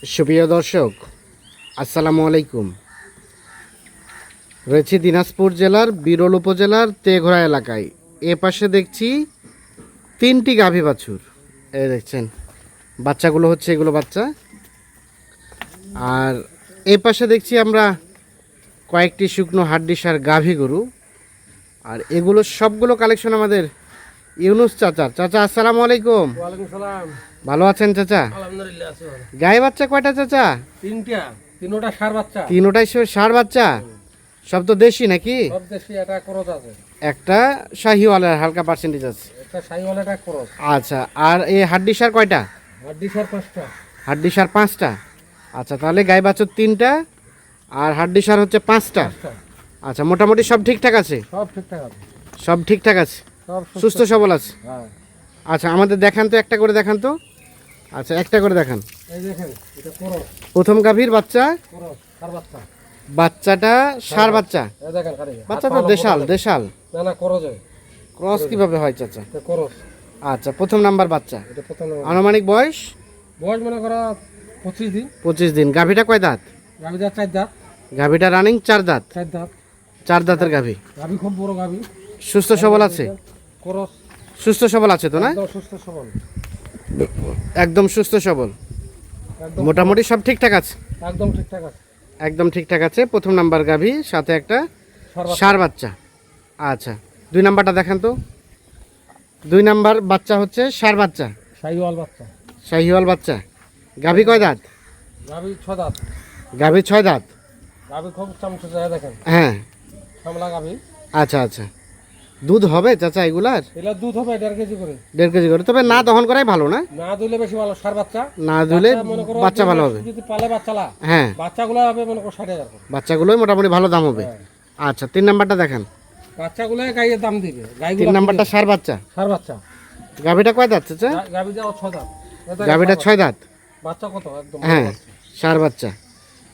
সুপ্রিয় দর্শক, আসসালামু আলাইকুম। রয়েছে দিনাজপুর জেলার বিরল উপজেলার তেঘরা এলাকায়। এ পাশে দেখছি 3টি গাভী বাছুর। এই দেখছেন বাচ্চাগুলো হচ্ছে এগুলো বাচ্চা। আর এ পাশে দেখছি আমরা কয়েকটি শুকনো হাড্ডিসার গাভী গরু। আর এগুলো সবগুলো কালেকশন আমাদের ইউনুস চাচার। চাচা আসসালামু আলাইকুম। ওয়ালাইকুম সালাম। ভালো আছেন চাচা? আলহামদুলিল্লাহ আছি ভালো। গায়ে বাচ্চা কয়টা চাচা? তিনটা ষাঁড় বাচ্চা। তিনোটাই ষাঁড় বাচ্চা। সব তো দেশি নাকি? সব দেশি, এটা ক্রস আছে। একটা শাহিওয়ালের হালকা পার্সেন্টেজ আছে। একটা শাহিওয়াল, একটা ক্রস। আচ্ছা, আর এই হাড্ডিসার কয়টা? হাড্ডিসার 5টা। হাড্ডিসার 5টা। আচ্ছা, তাহলে গাই বাছুর 3টা আর হাড্ডিসার হচ্ছে 5টা। আচ্ছা, মোটামুটি সব ঠিকঠাক আছে? সব ঠিকঠাক আছে। সব ঠিকঠাক আছে, সব সুস্থ সবল আছে। হ্যাঁ। আচ্ছা, আমাদের দেখান তো, একটা করে দেখান তো। আচ্ছা, একটা করে দেখান। এই দেখেন, এটা ক্রস। প্রথম গাভীর বাচ্চা, ক্রস ষাঁড় বাচ্চা। বাচ্চাটা ষাঁড় বাচ্চা। এই দেখেন খালি। বাচ্চা তো দেশাল। না না, ক্রস হয়। ক্রস কিভাবে হয় চাচা? এটা ক্রস। আচ্ছা, প্রথম নাম্বার বাচ্চা। এটা প্রথম নাম্বার। আনুমানিক বয়স? বয়স মনে করা 25 দিন। 25 দিন। গাভীটা কয় দাঁত? গাভীটা 4 দাঁত। গাভীটা রানিং 4 দাঁত। 4 দাঁত। 4 দাঁতের গাভী। গাভী খুব বড় গাভী। সুস্থ সবল আছে? ক্রস। সুস্থ সবল আছে তো না? একদম সুস্থ সবল। একদম সুস্থ সবল। একদম মোটামুটি সব ঠিকঠাক আছে? একদম ঠিকঠাক আছে। একদম ঠিকঠাক আছে। প্রথম নাম্বার গাভী, সাথে একটা ষাঁড় ষাঁড় বাচ্চা। আচ্ছা, 2 নাম্বারটা দেখান তো। 2 নাম্বার বাচ্চা হচ্ছে ষাঁড় বাচ্চা, শাহিওয়াল বাচ্চা। শাহিওয়াল বাচ্চা। গাভী কয় দাঁত? গাভী 6 দাঁত। গাভী 6 দাঁত। গাভী খুব চামচা, দেখেন হ্যাঁ। সামলা গাভী। আচ্ছা আচ্ছা, দুধ হবে চাচা এগুলার? এগুলা দুধ হবে 1.5 কেজি করে। 1.5 কেজি করে। তবে না দহন করাই ভালো না? না দিলে বেশি ভালো। ষাঁড় বাচ্চা না দিলে মনে করো বাচ্চা ভালো হবে। যদি পালে বাচ্চালা, হ্যাঁ, বাচ্চাগুলো হবে মনে করো 60,000 করে। বাচ্চাগুলোই মোটামুটি ভালো দাম হবে। হ্যাঁ। আচ্ছা, 3 নাম্বারটা দেখান। বাচ্চাগুলো গাইয়ের দাম দিবে। 3 নাম্বারটা ষাঁড় বাচ্চা। ষাঁড় বাচ্চা। গাভীটা কয় দাঁত চাচা? গাভী দাও 6 দাঁত। গাভীটা 6 দাঁত। বাচ্চা কত? একদম হ্যাঁ, ষাঁড় বাচ্চা।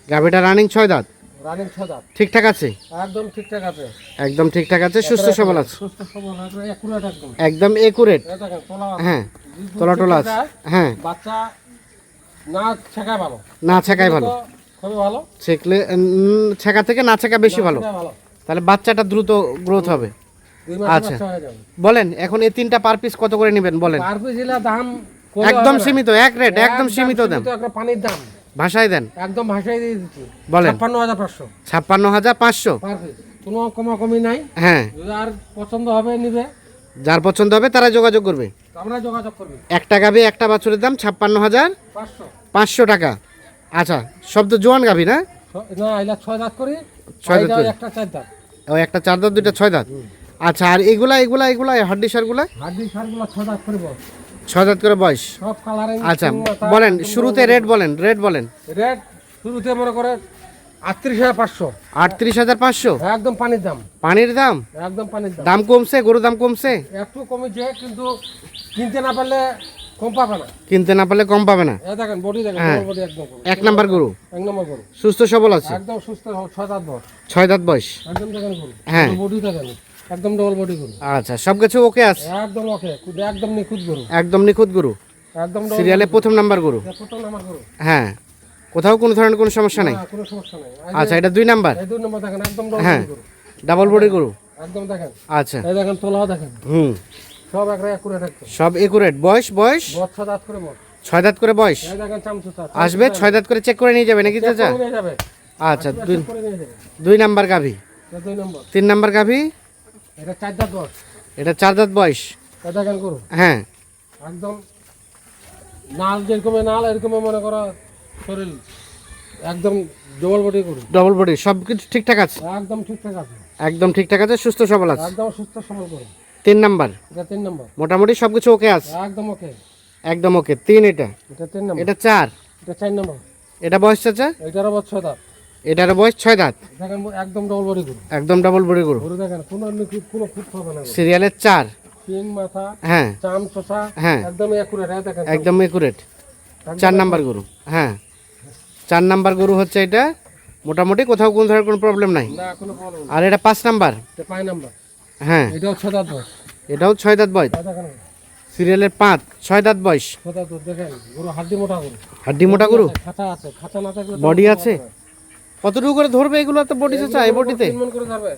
গাভীটা রানিং 6 দাঁত। রানিং 6 দাঁত। ঠিকঠাক আছে? একদম ঠিকঠাক আছে। একদম ঠিকঠাক আছে, সুস্থ সবল আছে। সুস্থ সবল আছে, একুরেট একদম। একদম একুরেট। এই দেখেন তোলা। হ্যাঁ, তোলা আছে। হ্যাঁ, বাচ্চা না ছেঁকা ভালো। না ছেঁকাই ভালো। খুবই ভালো। ছেঁকলে ছেঁকা থেকে না ছেঁকা বেশি ভালো। ভালো। তাহলে বাচ্চাটা দ্রুত গ্রোথ হবে। 2 মাসে আচ্ছা, বাচ্চা হয়ে যাবে। বলেন এখন এই 3টা পার পিস কত করে নেবেন বলেন? পার পিস এলা দাম কত একদম হবে না। সীমিত, এক রেট, একদম সীমিত দাম। একটা পানির দাম ভাষায় দেন, একদম ভাষায় দিয়ে দিচ্ছি। বলেন। 56,500 56,500। Per piece. কোনো কমাকমি নাই। হ্যাঁ, যদি আর পছন্দ হবে নিবে। যার পছন্দ হবে তারা যোগাযোগ করবে। আমরা যোগাযোগ করবে। একটা গাভী একটা বাছুরের দাম 56,500 টাকা। আচ্ছা, সব তো জোয়ান গাভী না? না, এলা 6 দাঁত করি। 6 দাঁত করে। একটা 4 দাঁত। ও, একটা 4 দাঁত, দুইটা 6 দাঁত। আচ্ছা, আর এগুলা হাড্ডি সারগুলা? হাড্ডি সারগুলো 6 দাঁত করব। 6 দাঁত করে বয়স। সব কালারিং। আচ্ছা, বলেন শুরুতে রেট বলেন, রেট বলেন। রেট শুরুতে মনে করে 38,500। 38,500 একদম পানির দাম। পানির দাম? একদম পানির দাম। দাম কমছে, গরুর দাম কমছে? একটু কমেছে, কিন্তু কিনতে না পারলে কম পাবে না। কিনতে না পারলে কম পাবে না। এই দেখেন বডি দেখেন, হ্যাঁ। বডি একদম কম। 1 নাম্বার গরু, 1 নম্বর গরু। সুস্থ সবল আছে, একদম সুস্থ 6 দাঁত বয়স। 6 দাঁত বয়স। একদম দেখেন গরু। হ্যাঁ। বডি দেখেন, একদম ডবল বডি গরু। আচ্ছা, সবকিছু ওকে আছে? একদম ওকে, একদম নিখুঁত গরু। একদম নিখুঁত গরু। একদম সিরিয়ালে প্রথম নাম্বার গরু। প্রথম নাম্বার গরু। হ্যাঁ, কোথাও কোনো ধরনের কোনো সমস্যা নেই? না, কোনো সমস্যা নাই। আচ্ছা, এটা 2 নাম্বার। এই 2 নম্বর দেখেন, একদম ডবল হ্যাঁ, বডি গরু। ডাবল বডি গরু। একদম দেখেন। আচ্ছা, এই দেখেন তোলাও দেখেন। হুম, সব একরে একুরেট একদম। সব একুরেট। বয়স? 6 দাঁত করে মোট। 6 দাঁত করে বয়স। এই দেখেন চামচুটা। আসবে 6 দাঁত করে চেক করে নিয়ে যাবে নাকি চাচা? নিয়ে যাবে। আচ্ছা, চেক করে নিয়ে যাবে। 2 নাম্বার গাভী। এটা 2 নম্বর। 3 নাম্বার গাভী। এটা 4 দাঁত বয়স। এটা 4 দাঁত বয়স। এই দেখেন গরু। হ্যাঁ, একদম নাল যেরকম নাল এরকম মনে করো শরীর, একদম ডবল বডি গরু। ডবল বডি, সব কিছু ঠিকঠাক আছে? একদম ঠিকঠাক আছে। একদম ঠিকঠাক আছে, সুস্থ সবল আছে। একদম সুস্থ সবল গরু। 3 নাম্বার। এটা 3 নম্বর। মোটামুটি সবকিছু ওকে আছে? একদম ওকে। একদম ওকে। 3 এটা। এটা 3 নম্বর। এটা 4। এটা 4 নম্বর। এটা বয়স চাচা? এটারও বয়স 6 দাঁত। এটার বয়স 6 দাঁত। দেখেন একদম ডবল বডি গরু। একদম ডাবল বডি গরু। গরু দেখেন কোনো নিখুঁত, কোনো খুঁত পাবে না গরু। সিরিয়ালের 4। সিং মাথা, হ্যাঁ, চাম চোষা, হ্যাঁ। একদম একুরেট। দেখেন একদম একুরেট। 4 নাম্বার গরু। হ্যাঁ, 4 নাম্বার গরু হচ্ছে এটা। মোটামুটি কোথাও কোনো ধরনের কোনো প্রবলেম নাই। না, কোনো প্রবলেম না। আর এটা 5 নাম্বার। এটা 5 নম্বর। হ্যাঁ, এটাও 6 দাঁত বয়স। এটাও 6 দাঁত বয়স। দেখেন সিরিয়ালের 5, 6 দাঁত বয়স। কথা তো দেখেন গরু হাড্ডি মোটা গরু, হাড্ডি মোটা গরু, খাঁচা আছে, খাঁচা না থাকলে বডি আছে। কতটুকু করে ধরবে এগুলো তো বডি চাচা? এই বডিতে 3 মণ করে ধরবে,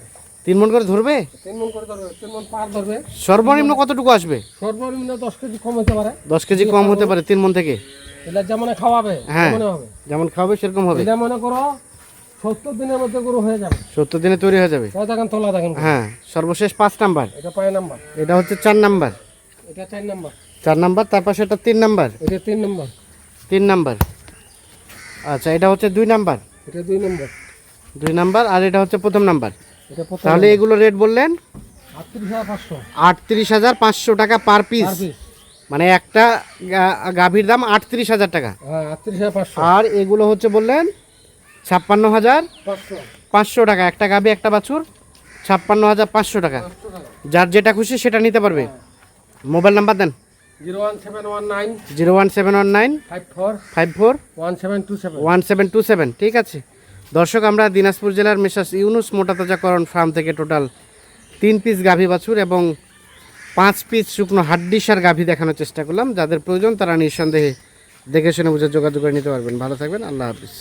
3 মণ করে ধরবে। 3 মণ করে ধরবে, 3 মণ পার ধরবে। সর্বনিম্ন কতটুকু আসবে? সর্বনিম্ন 10 কেজি কম হতে পারে। 10 কেজি কম হতে পারে 3 মণ থেকে। এটা যেমন খাওয়াবে হ্যাঁ। তেমন হবে। যেমন খাবে সেরকম হবে। এটা মনে করো 70 দিনের মধ্যে গরু হয়ে যাবে। 70 দিনে তৈরি হয়ে যাবে। তাই দেখেন তোলা দেখেন। হ্যাঁ, সর্বশেষ 5 নাম্বার। এটা 5 নাম্বার, এটা হচ্ছে 4 নাম্বার। এটা 4 নাম্বার, 4 নাম্বার, তার পাশে এটা 3 নাম্বার। এটা 3 নাম্বার, 3 নাম্বার। আচ্ছা, এটা হচ্ছে 2 নাম্বার। এটা 2 নাম্বার, 2 নাম্বার, আর এটা হচ্ছে প্রথম নাম্বার। এটা প্রথম। তাহলে এগুলো রেট বললেন 38,500 38,500 টাকা পার পিস। Per piece. মানে একটা গাভীর দাম 38,000 টাকা। হ্যাঁ 38,500 আর এগুলো হচ্ছে বললেন 500 56,500 টাকা। একটা গাভী একটা বাছুর 56,500 টাকা। 500 টাকা। যার যেটা খুশি সেটা নিতে পারবে। মোবাইল নাম্বার দেন। 01719 01719 54 54 1727। 1727। ঠিক আছে দর্শক, আমরা দিনাজপুর জেলার মেসার্স ইউনুস মোটাতাজাকরণ ফার্ম থেকে টোটাল 3 পিস গাভী বাছুর এবং 5 পিস শুকনো হাড্ডিসার গাভী দেখানোর চেষ্টা করলাম। যাদের প্রয়োজন তারা নিঃসন্দেহে দেখে শুনে বুঝে যোগাযোগ করে নিতে পারবেন। ভালো থাকবেন, আল্লাহ হাফিজ।